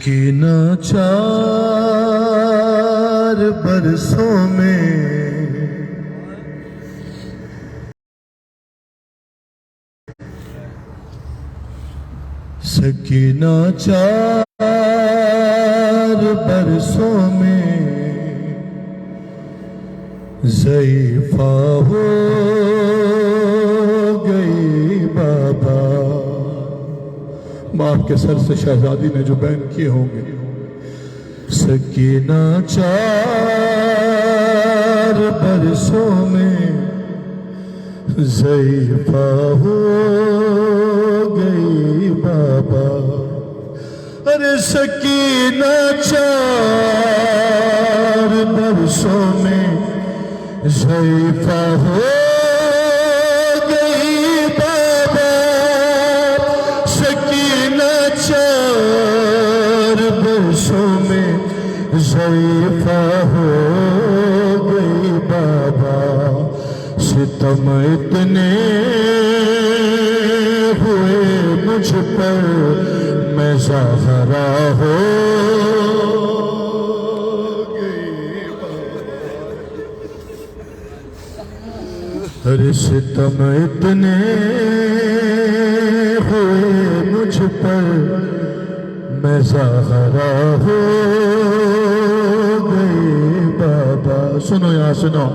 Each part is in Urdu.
سکینہ 4 برسوں میں سکینہ 4 برسوں میں ضعیفہ ہو گئی بابا. باپ کے سر سے شہزادی نے جو بیان کیے ہوں گے. سکینہ 4 برسوں میں ضعیفہ ہو گئی بابا. ارے سکینہ 4 برسوں میں ضعیفہ ہو گئی بابا. سکینہ 4 برسوں میں ضعیفہ ہو گئی بابا. ستم اتنے ہوئے مجھ پر میں زہرا ہو گئی بابا. ارے ستم اتنے ہوئے مجھ پر میں زہرا ہو گئی بابا. سنو یہاں سنو.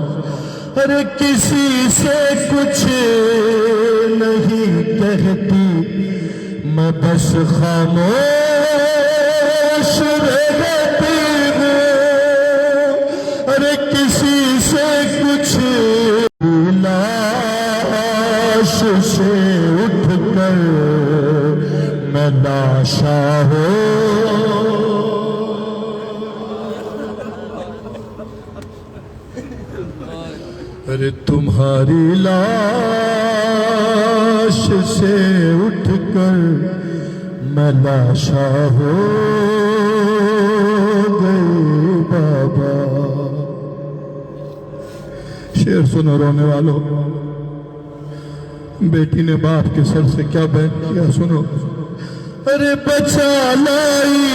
ارے کسی سے کچھ نہیں کہتی میں بس خاموش رہتی ہوں. ارے کسی سے کچھ لاش سے اٹھ کر میں لاشا ہو. ارے تمہاری لاش سے اٹھ کر میں لاشا ہو گئی بابا. شعر سنو رونے والوں. بیٹی نے باپ کے سر سے کیا بیان کیا سنو. ارے بچا لائی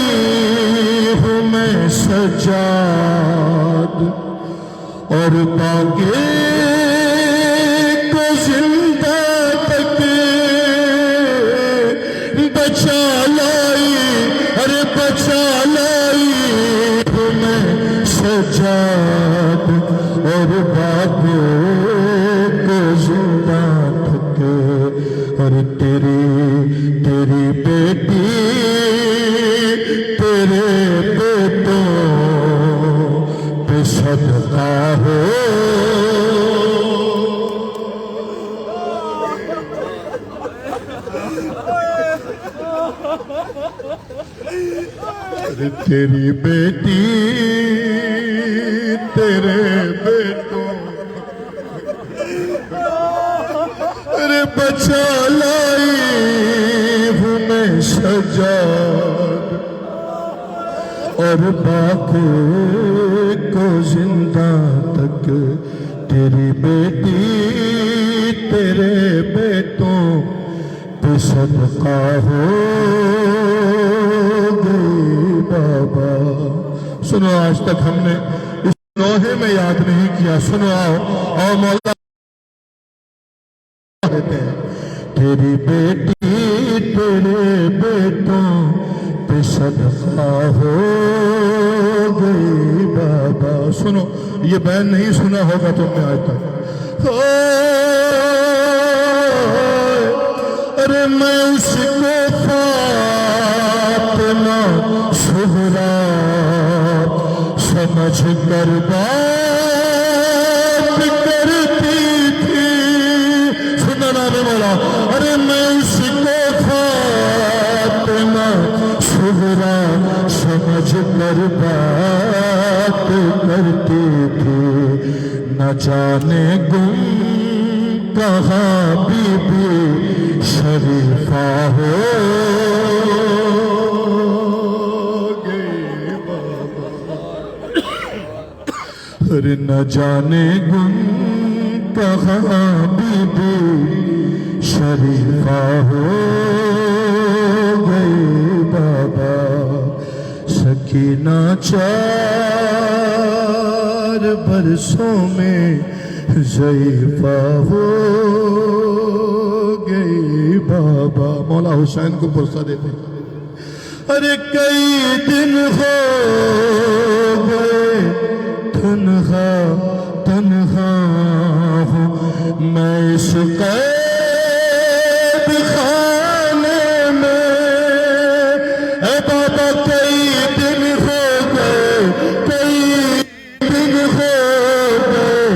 ہوں میں سجاد اور باغے کو زندہ تک بچا لائی. ارے بچا لائی ہوں میں سجاد اور باغے کو زندہ تک. اور تیری بیٹی تیرے بیٹوں پہ صدقہ ہو. تیری بیٹی تیرے بیٹوں ارے بچا لائی ہوں میں سجاد اور باقی کو زندہ تک. تیری بیٹی تیرے بیٹوں پہ صدقہ ہو گئی بابا. سنو آج تک ہم نے اس نوحے میں یاد نہیں کیا. سنو آؤ مولا کہتے ہیں تیری بیٹی تیرے بیٹوں پہ صدقہ ہو گئی بابا. سنو یہ بیان نہیں سنا ہوگا تم نے آج تک. ارے میں اس کو فاطمہ زہرا سمجھ کر بات کرتی تھی. سننا نام مولا. ارے میں اس کو فاطمہ زہرا سمجھ کر بات کرتی تھی. نہ جانے گم کہاں بی بی شریفہ ہو گئی بابا. ارے نہ جانے گم کہاں بی بی شریفہ ہو گئی بابا. سکینہ 4 برسوں میں ضعیفہ ہو گئی بابا. مولا حسین کو پرسہ دیتے ہیں. ارے کئی دن ہو گئے تنہا تنہا ہوں میں اس قید خانے میں. اے بابا کئی دن ہو گئے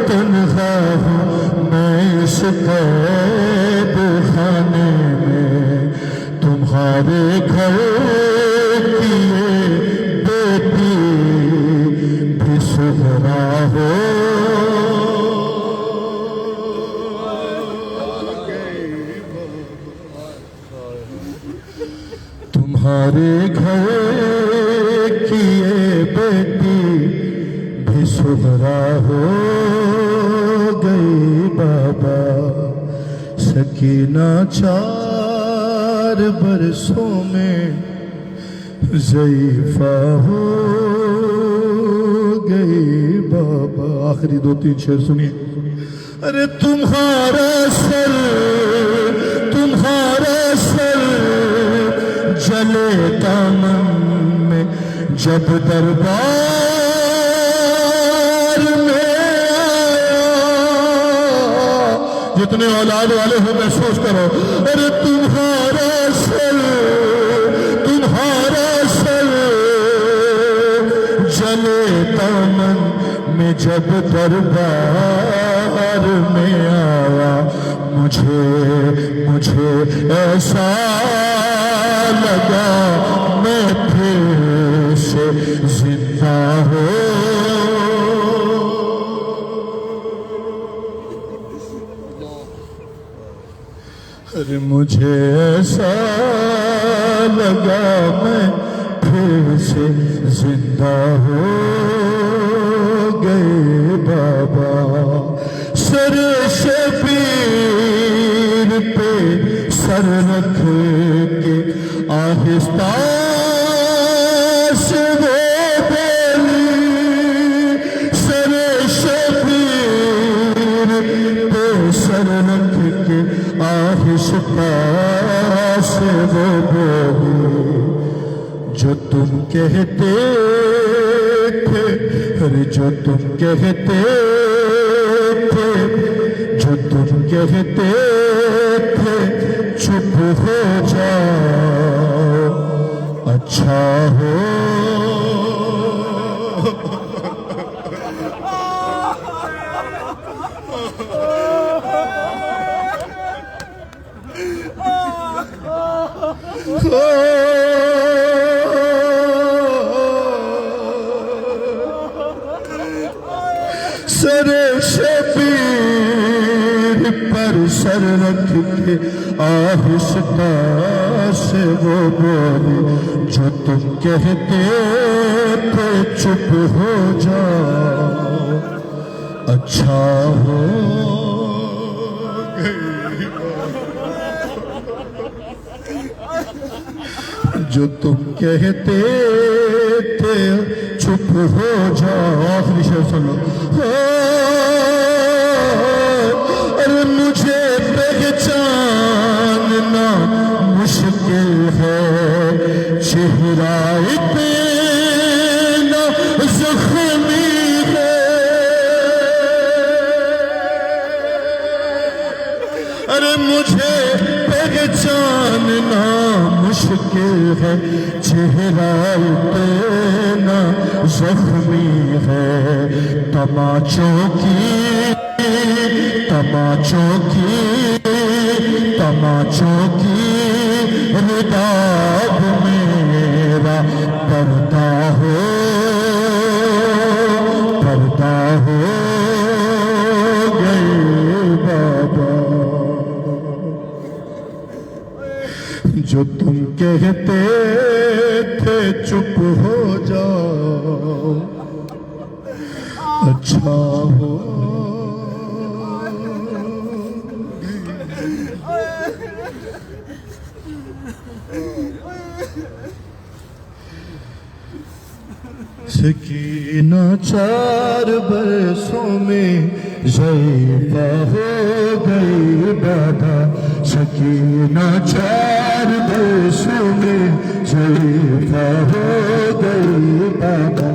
تنہا ہوں میں اس قید خانے میں. تمہارے گھر تمہارے گھر کی یہ بیٹی بھی سغرا ہو گئی بابا. سکینہ 4 برسوں میں ضعیفہ ہو گئی بابا. آخری 2-3 شعر سنیے. ارے تمہارا سر جلے دامن میں جب دربار میں آیا. جتنے اولاد والے ہو محسوس کرو. ارے تمہارا سر جلے دامن میں جب دربار میں آیا. مجھے ایسا لگا میں پھر سے زندہ ہوں. ارے مجھے ایسا لگا میں پھر سے زندہ ہو گئے بابا. سر شبیر پہ سر رکھ کے آہستہ سے وہ بولی. سر شبیر پہ سر رکھ کے آہستہ سے وہ بولی. جو تم کہتے تھے جو تم کہتے تھے چپ ہو جاؤ اچھا ہو. سر شبیر پر سر رکھ کے آہستہ سے وہ بولی. جو تم کہتے تھے چپ ہو جاؤ اچھا ہو گئی. جو تم کہتے تھے چپ ہو جاؤ. آخری شعر سنو. ارے مجھے پہچاننا مشکل ہے چہرہ اتنا زخمی ہے. ارے مجھے پہچاننا مشکل ہے چہرہ اتنا زخمی ہے. تماچوں کی رداب میرا پردہ ہو گئے بابا. جو تم کہتے تھے چپ ہو جاؤ اچھا ہو. سکینہ 4 برسوں میں ضعیفہ ہو گئی بابا سکینہ 4 برسوں میں ضعیفہ ہو گئی بابا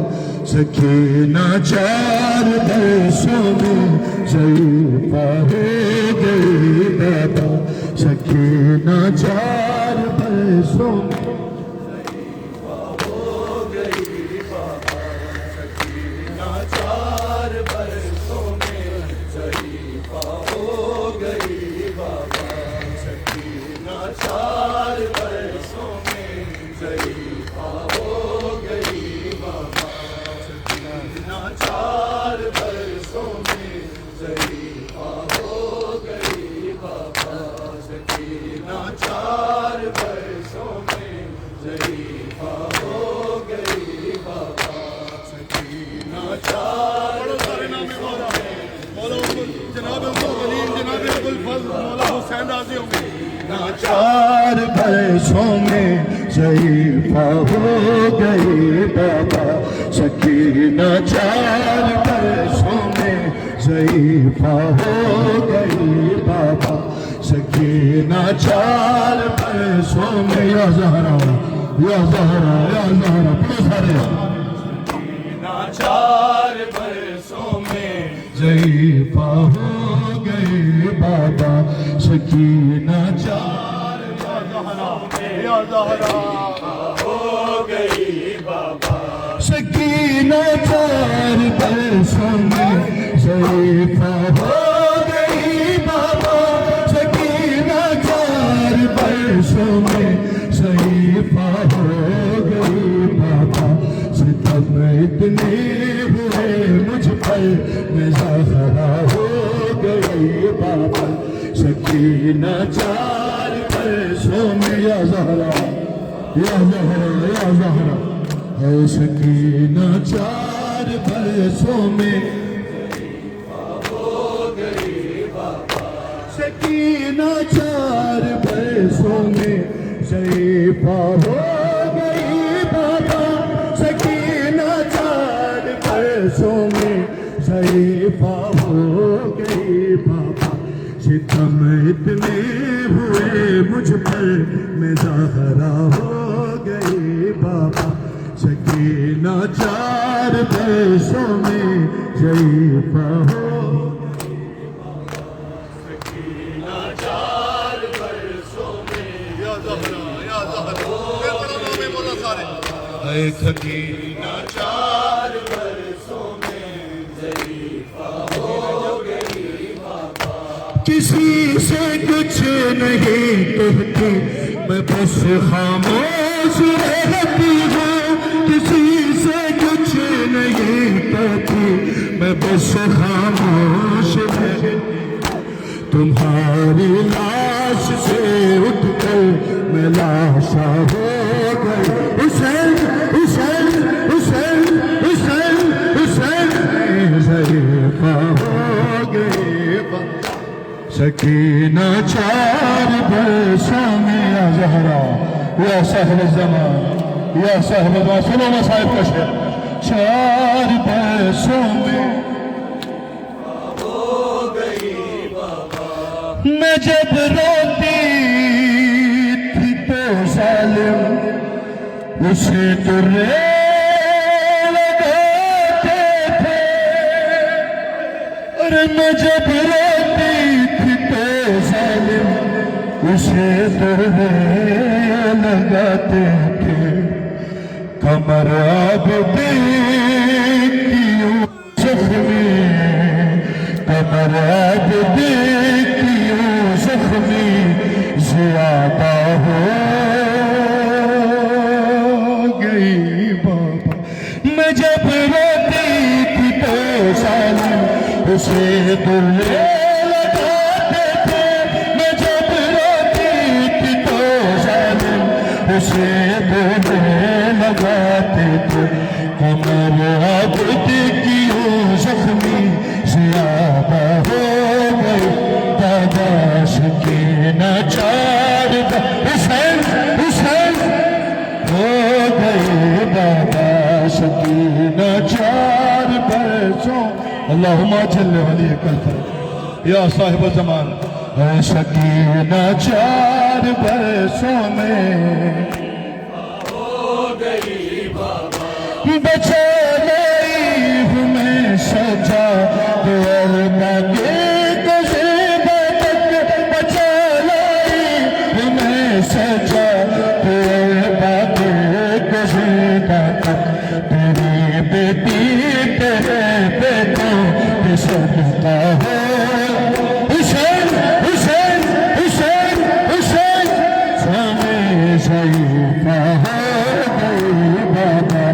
سکینہ 4 برسوں میں ضعیفہ ہو گئی بابا سکینہ 4 برسوں میں چار برسوں میں ضعیفہ ہو گئی بابا سکینہ 4 برسوں میں ضعیفہ ہو گئی بابا سکینہ 4 برسوں میں یا زہرا یا زہرا یا زہرا سارے سکینہ 4 برسوں میں ضعیفہ ہو گئی بابا سکینہ 4 یا زہرا ہو گئی بابا سکینہ 4 برسوں میں ضعیفہ ہو گئی بابا سکینہ 4 برسوں میں ضعیفہ ہو گئی بابا ستم اتنے ہوئے مجھ پر میں زہرا ہو گئی بابا سکینہ 4 برسوں میں یا زہرا یا زہرا یا زہرا اے سکینہ 4 برسوں میں ہو گئی بابا سکینہ 4 برسوں میں ضعیفہ ہو گئی بابا سکینہ 4 برسوں میں ضعیفہ ہو گئی بابا ستم اتنے ہوئے مجھ پر میں زہرا ہو گئی بابا سکینہ 4 برسوں میں ضعیفہ ہو سکینہ 4 برسوں میں یا زہرا یا زہرا اے سکینہ 4 برسوں میں ضعیفہ ہو گئی بابا کسی سے کچھ نہیں کہتی میں بس خاموش رہتی ہوں کسی سے کچھ نہیں کہتی میں بس خاموش رہتی تمہاری لاش سے اٹھ کر میں لاشا ہو گئی حسین حسین حسین حسین حسین ضعیفہ ہو گئی سکینہ 4 برسوں میں یا زہرا یا صاحب الزمان یا صاحب الزمان سنو مصائب کا شعر 4 برسوں میں ہو گئی بابا میں جب روتی تھی تو ظالم اسے درے لگاتے تھے اور میں جب روتی تھی تو ظالم اسے درے لگاتے تھے کمر عابدی کی یوسف میں کمر عابدی کی یوسف میں زیادہ ہو گئی بابا میں جب روتی تھی تو ظالم اسے درے لگاتے تھے میں جب روتی تھی تو ظالم اسے درے لگاتے تھے کمر عابدی کی یوسف میں زیادہ ہو گئی دادا سکینہ 4 حسین حسین ہو گئی دادا سکینہ اللہم اجل ولیک الفرج یا صاحب الزمان. اے سکینہ 4 برسوں میں بچا لائی ہوں میں سجا ورنہ کے قصیدہ تک بچا لائی ہوں میں سجا ورنہ کے قصیدہ تک تیری بیٹی تیرے بیٹوں پہ صدقہ ہے. حسین حسین حسین حسین سامے ضعیفہ ہے بابا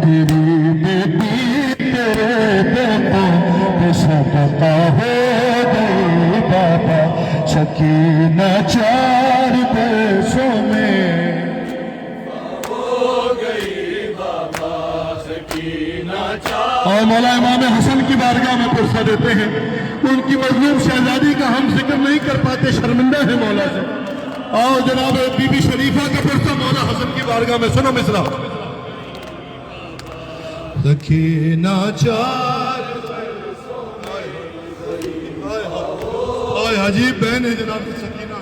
تیری بیٹی تیرے بیٹوں پہ صدقہ ہو گئی بابا. سکینہ 4 برسوں میں ہو گئی بابا. سکینہ 4. اور مولا امام حسن کی بارگاہ میں پرسہ دیتے ہیں. ان کی مظلوم شہزادی کا ہم ذکر نہیں کر پاتے, شرمندہ ہے مولا سے. آؤ جناب بی بی شریفہ کا پرسہ مولا حسن کی بارگاہ میں. سنو مصرع. سکینہ 4 عجیب بہن ہے جناب سکینہ.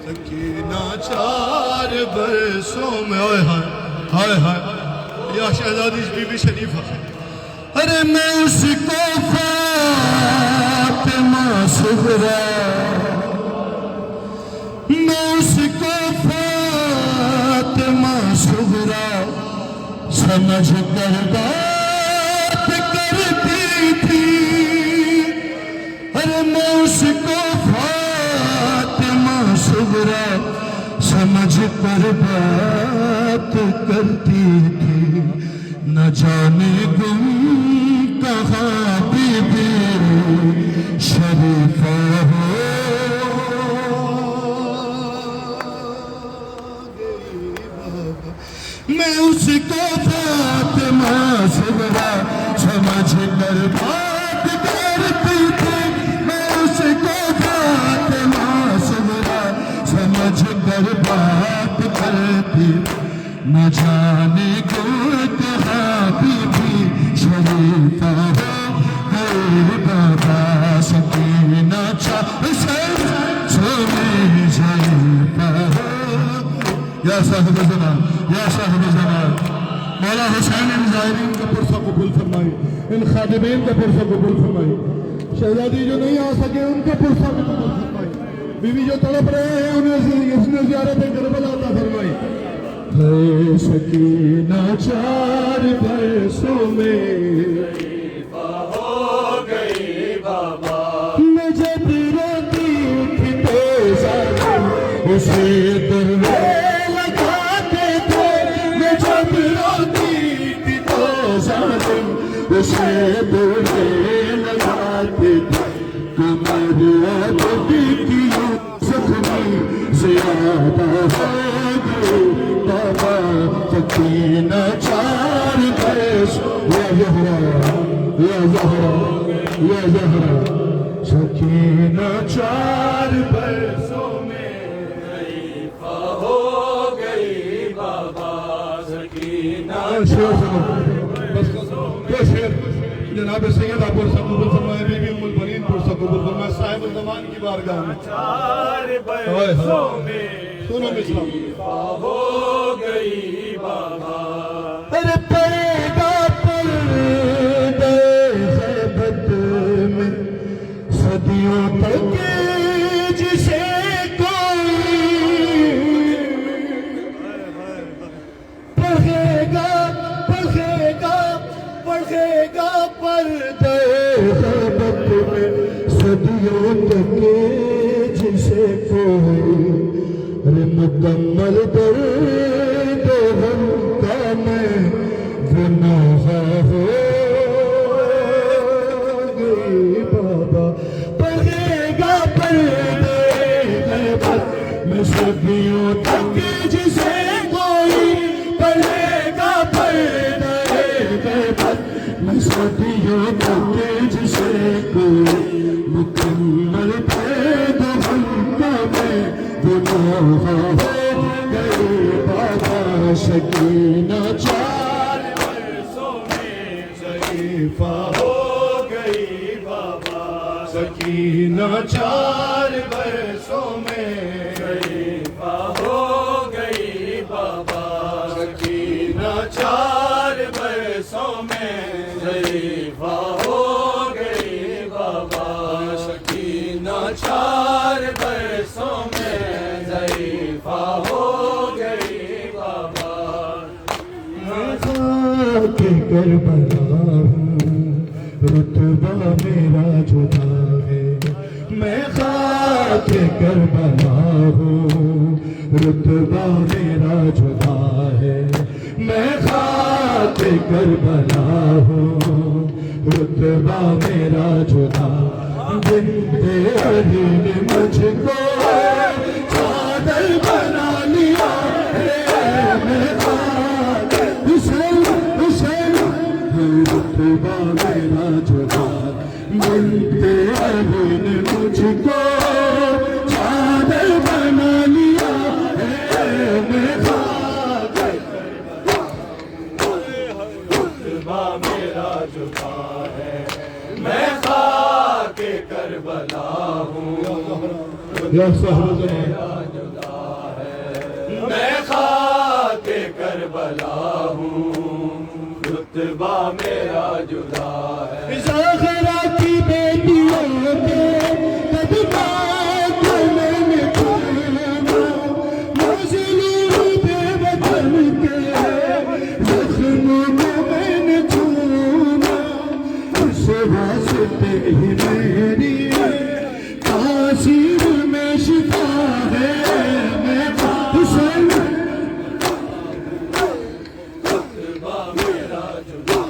سکینہ 4 برسوں میں ہائے ہائے ہائے یا شہزادی بی بی شریفہ. ارے میں اس کو فاطمہ صغرا, میں اس کو فاطمہ صغرا سمجھ کر بات کرتی تھی. ارے میں اس کو فاطمہ صغرا سمجھ کر بات کرتی تھی. نہ جانے گم کہاں بی بی شریفہ ہو گئی بابا. میں اس کو فاطمہ صغرا سمجھ کر بات کرتی تھی. میں اس کو فاطمہ صغرا سمجھ کر بات کرتی. نہ جانے کو کہاں بی بی شریفہ ہو گئی بابا. سکینہ 4 سونے شریفہ ہو. یا صاحب زمان یا صاحب زمان مولا حسین ان زائرین کا پرسہ قبول فرمائی, ان خادمین کا پرسہ قبول فرمائی. شہزادی جو نہیں آ سکے ان کا پرسہ بھی قبول فرمائی. بیوی جو تڑپ رہے ہیں انہیں زیارت کربلا عطا فرمائی. اے سکینہ 4 برسوں میں ہو گئی بابا. میں جب روتی تھی تو ظالم اسے درے لگاتے تھے. میں جب روتی تھی تو ظالم اسے درے لگاتے تھے. کمر عدد کی زخمی زیادہ ہو گئی بابا. سکینہ 4 برس یا زہرا یا زہرا یا زہرا. سکینہ 4 برسوں میں ضعیفہ ہو گئی بابا. سکینہ 4 جناب سید آپ پرسہ قبول فرمائے. بی بی ام البنین پرسہ قبول فرمائے صاحب الزمان کی بارگاہ میں. 4 برسوں میں سنو مصرع. ہو گئی بابا. ارے پڑے گا پردے غیبت میں صدیوں تک جسے کوئی پڑھے گا پردے غیبت میں صدیوں تک جسے کوئی. مکمل درد غم کا میں گناہ ہو گئی بابا. پڑھے گا پردے غیبت میں صدیوں تک جسے کوئی. پڑھے گا پردے غیبت میں صدیوں تک جسے کوئی. مکمل درد غم کا میں گناہ ہو گئی بابا. سکینہ 4 برسوں میں ضعیفہ ہو گئی سکینہ 4 برسوں میں ضعیفہ ہو گئی بابا سکینہ 4 برسوں میں ضعیفہ ہو گئی بابا سکینہ 4 برسوں میں ضعیفہ ہو گئی بابا خاک کربلا رتبہ میرا جدا ہے میں خاک کربلا ہوں رتبہ میرا جدا ہے میں خاک کربلا ہوں رتبہ میرا جدا بنت علی نے مجھ کو چادر بنا لیا ہے میں خاک حسین حسین رتبہ میرا جدا بنت علی نے مجھ کو چادر بنا لیا ہے میں خاک رتبہ میرا جدا ہے میں خاک کربلا ہوں رتبہ میرا جدا ہے میں خاک کربلا ہوں رتبہ میرا جدا ہے زہرا کی بیٹیوں کے قدمات میں نے چوما مظلوم بے وطن کے زخموں میں نے چوما اس واسطے ہی میری تاثیر میں شفا ہے میں حسین رتبہ میرا جدا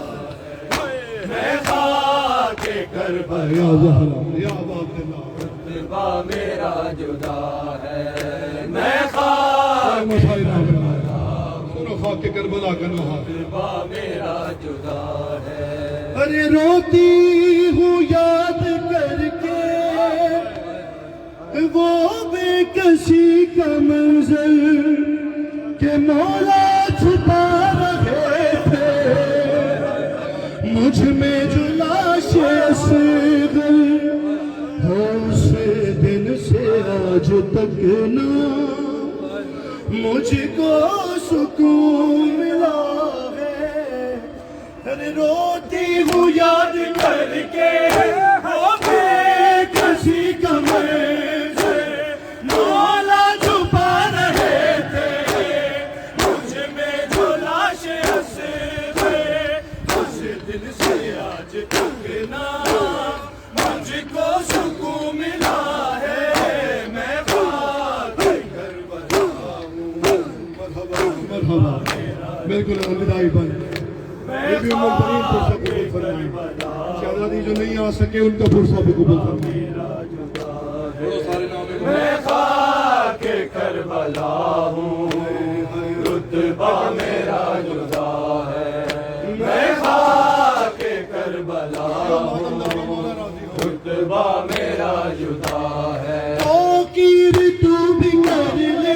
ہے میں خاک کربلا یا زہرا یا باب اللہ رتبہ میرا جدا ہے میں خاک کربلا سنو خاک کربلا کا نوحہ رتبہ میرا جدا ہے ارے روتی ہوں یاد کر کے وہ بے کسی کا منظر کہ مولا چھپا رہے تھے مجھ میں جو لاش اصغر ہے اس دن سے آج تک نہ مجھ کو سکون ملا ہے ارے روتی ہوں یاد کر کے وہ بے کسی کا منظر مولا چھپا رہے تھے مجھ میں جو لاش اصغر اس دن سے آج تک نہ مجھ کو سکون ملا ہے میں خاک کربلا ہوں مرحبا بالکل الوداعی بن یہ بھی عمر ترین فرصت قبول فرمائیں شہزادی جو نہیں آ سکے ان کا فرصت بھی قبول فرمائیں میں خاک کربلا ہوں رتبہ میرا جدا ہے میں خاک کربلا ہوں رتبہ میرا جدا ہے توقیر تو بھی کر لے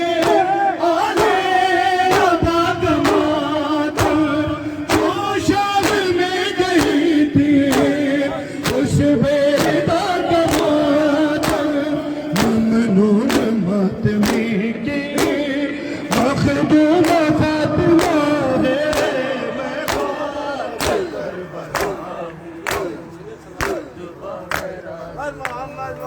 محمد